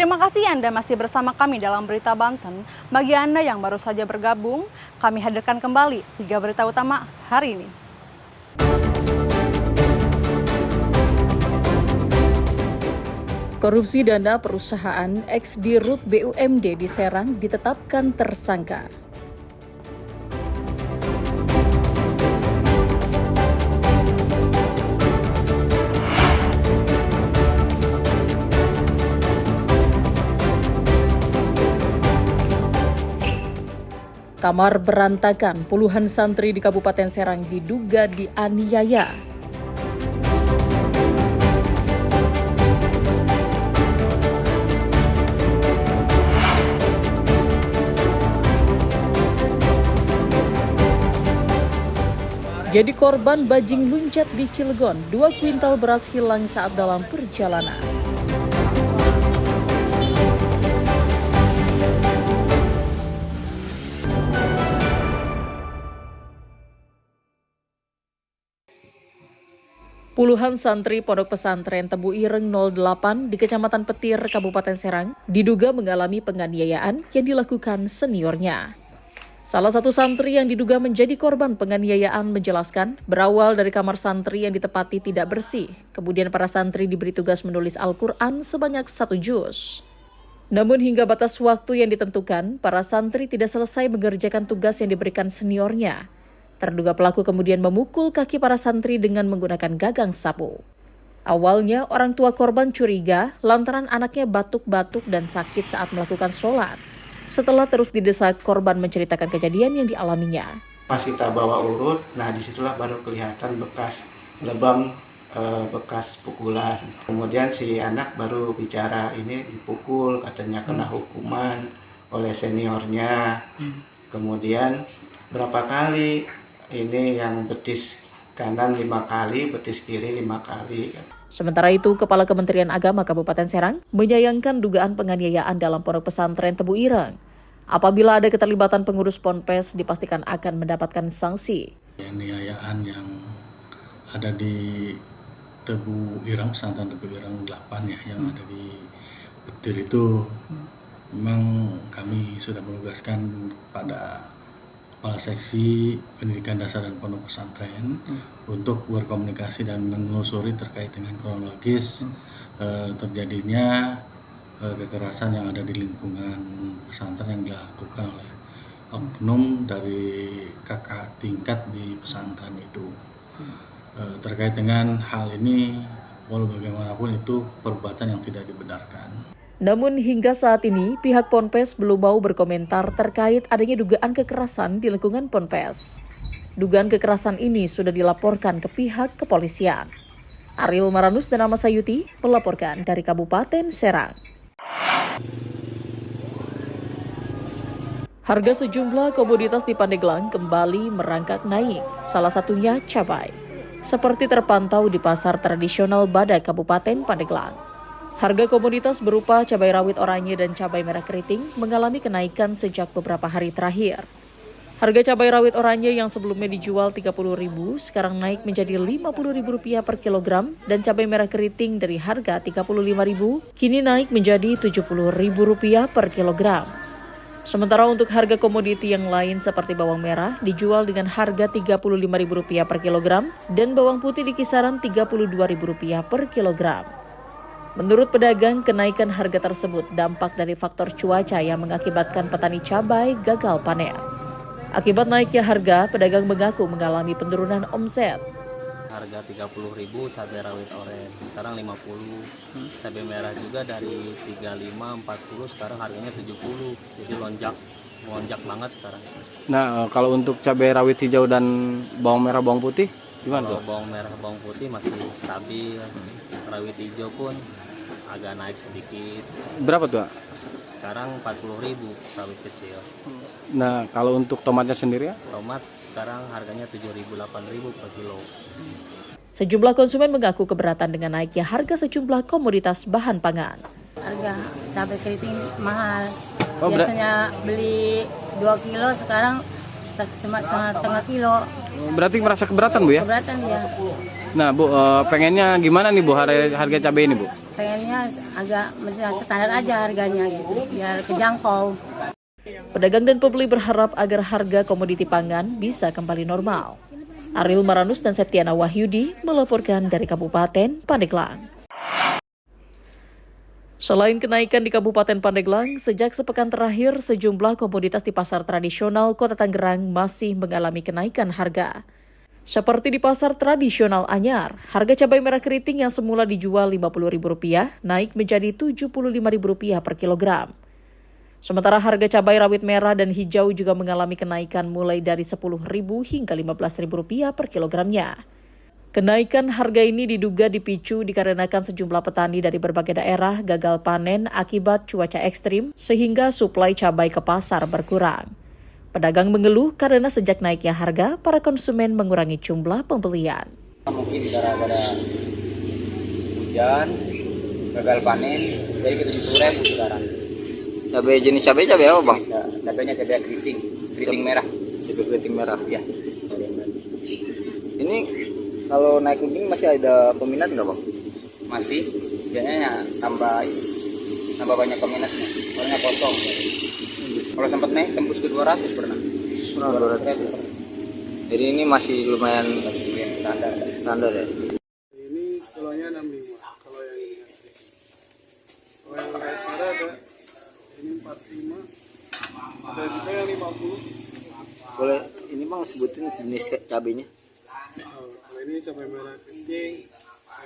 Terima kasih Anda masih bersama kami dalam Berita Banten. Bagi Anda yang baru saja bergabung, kami hadirkan kembali 3 berita utama hari ini. Korupsi dana perusahaan ex-Dirut BUMD di Serang ditetapkan tersangka. Kamar berantakan, puluhan santri di Kabupaten Serang diduga dianiaya. Jadi korban bajing luncat di Cilegon, 2 kuintal beras hilang saat dalam perjalanan. Puluhan santri Pondok Pesantren Tebu Ireng 08 di Kecamatan Petir, Kabupaten Serang, diduga mengalami penganiayaan yang dilakukan seniornya. Salah satu santri yang diduga menjadi korban penganiayaan menjelaskan, berawal dari kamar santri yang ditepati tidak bersih. Kemudian para santri diberi tugas menulis Al-Quran sebanyak 1 juz. Namun hingga batas waktu yang ditentukan, para santri tidak selesai mengerjakan tugas yang diberikan seniornya. Terduga pelaku kemudian memukul kaki para santri dengan menggunakan gagang sapu. Awalnya orang tua korban curiga lantaran anaknya batuk-batuk dan sakit saat melakukan sholat. Setelah terus didesak, korban menceritakan kejadian yang dialaminya. Pas kita bawa urut, nah disitulah baru kelihatan bekas lebam, bekas pukulan. Kemudian si anak baru bicara, ini dipukul, katanya kena hukuman oleh seniornya. Kemudian berapa kali, ini yang betis kanan 5 kali, betis kiri 5 kali. Sementara itu, Kepala Kementerian Agama Kabupaten Serang menyayangkan dugaan penganiayaan dalam Pondok Pesantren Tebu Ireng. Apabila ada keterlibatan pengurus Ponpes, dipastikan akan mendapatkan sanksi. Penganiayaan yang ada di Tebu Ireng, Pesantren Tebu Ireng 8 ya, yang ada di Petir itu, memang kami sudah menugaskan pada Kepala Seksi Pendidikan Dasar dan Pondok Pesantren untuk berkomunikasi dan menelusuri terkait dengan kronologis terjadinya kekerasan yang ada di lingkungan pesantren yang dilakukan oleh oknum dari kakak tingkat di pesantren itu. Terkait dengan hal ini, walau bagaimanapun itu perbuatan yang tidak dibenarkan. Namun hingga saat ini, pihak Ponpes belum mau berkomentar terkait adanya dugaan kekerasan di lingkungan Ponpes. Dugaan kekerasan ini sudah dilaporkan ke pihak kepolisian. Ariel Maranus dan Ama Sayuti melaporkan dari Kabupaten Serang. Harga sejumlah komoditas di Pandeglang kembali merangkak naik, salah satunya cabai. Seperti terpantau di pasar tradisional Badak Kabupaten Pandeglang. Harga komoditas berupa cabai rawit oranye dan cabai merah keriting mengalami kenaikan sejak beberapa hari terakhir. Harga cabai rawit oranye yang sebelumnya dijual Rp30.000 sekarang naik menjadi Rp50.000 per kilogram dan cabai merah keriting dari harga Rp35.000 kini naik menjadi Rp70.000 per kilogram. Sementara untuk harga komoditi yang lain seperti bawang merah dijual dengan harga Rp35.000 per kilogram dan bawang putih di kisaran Rp32.000 per kilogram. Menurut pedagang, kenaikan harga tersebut dampak dari faktor cuaca yang mengakibatkan petani cabai gagal panen. Akibat naiknya harga, pedagang mengaku mengalami penurunan omset. Harga Rp30.000 cabai rawit oranye, sekarang Rp50. Cabai merah juga dari Rp35, Rp40, sekarang harganya Rp70. Jadi lonjak banget sekarang. Nah, kalau untuk cabai rawit hijau dan bawang merah, bawang putih gimana tuh? Bawang merah, bawang putih masih stabil. Rawit hijau pun agak naik sedikit. Berapa tuh? Sekarang Rp40.000 rawit kecil. Nah, kalau untuk tomatnya sendiri ya? Tomat sekarang harganya Rp7.000, Rp8.000 per kilo. Sejumlah konsumen mengaku keberatan dengan naiknya harga sejumlah komoditas bahan pangan. Harga cabai keriting mahal. Biasanya beli 2 kilo, sekarang cuma setengah kilo. Berarti merasa keberatan Bu ya? Keberatan ya. Nah Bu, pengennya gimana nih Bu harga cabai ini Bu? pengennya agak standar aja harganya gitu, biar kejangkau. Pedagang dan pembeli berharap agar harga komoditi pangan bisa kembali normal. Ariel Maranus dan Septiana Wahyudi melaporkan dari Kabupaten Pandeglang. Selain kenaikan di Kabupaten Pandeglang, sejak sepekan terakhir sejumlah komoditas di pasar tradisional Kota Tangerang masih mengalami kenaikan harga. Seperti di pasar tradisional Anyar, harga cabai merah keriting yang semula dijual Rp50.000 naik menjadi Rp75.000 per kilogram. Sementara harga cabai rawit merah dan hijau juga mengalami kenaikan mulai dari Rp10.000 hingga Rp15.000 per kilogramnya. Kenaikan harga ini diduga dipicu dikarenakan sejumlah petani dari berbagai daerah gagal panen akibat cuaca ekstrim sehingga suplai cabai ke pasar berkurang. Pedagang mengeluh karena sejak naiknya harga, para konsumen mengurangi jumlah pembelian. Mungkin gara-gara hujan, gagal panen, jadi ke 70.000 sekarang. Cabai apa bang? Cabainya cabai keriting merah. Cabai keriting merah. Ya. Ini kalau naik lebih masih ada peminat nggak bang? Masih, biasanya tambah banyak peminatnya. Soalnya kosong. Kalau sempat naik tembus ke 200 pernah. 200. Jadi ini masih lumayan standar ya. Ini kilonya 65 kalau yang ini. Kalau yang red merah ada ini 45, ada juga yang 50. Boleh ini bang sebutin jenis cabainya? Kalau ini cabai merah keriting,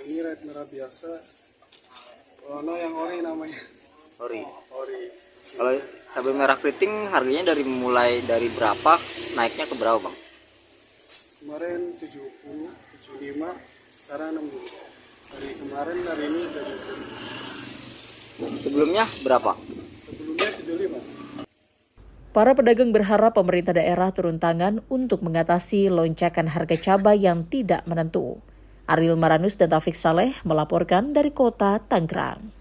ini red merah biasa. Kalau yang ori namanya. Ori. Ori. Kalau cabai merah keriting harganya mulai dari berapa naiknya ke berapa bang? Kemarin 70, 75, sekarang 60. Dari kemarin hari ini 70. Sebelumnya berapa? Sebelumnya 75. Para pedagang berharap pemerintah daerah turun tangan untuk mengatasi lonjakan harga cabai yang tidak menentu. Ariel Maranus dan Taufik Saleh melaporkan dari Kota Tangerang.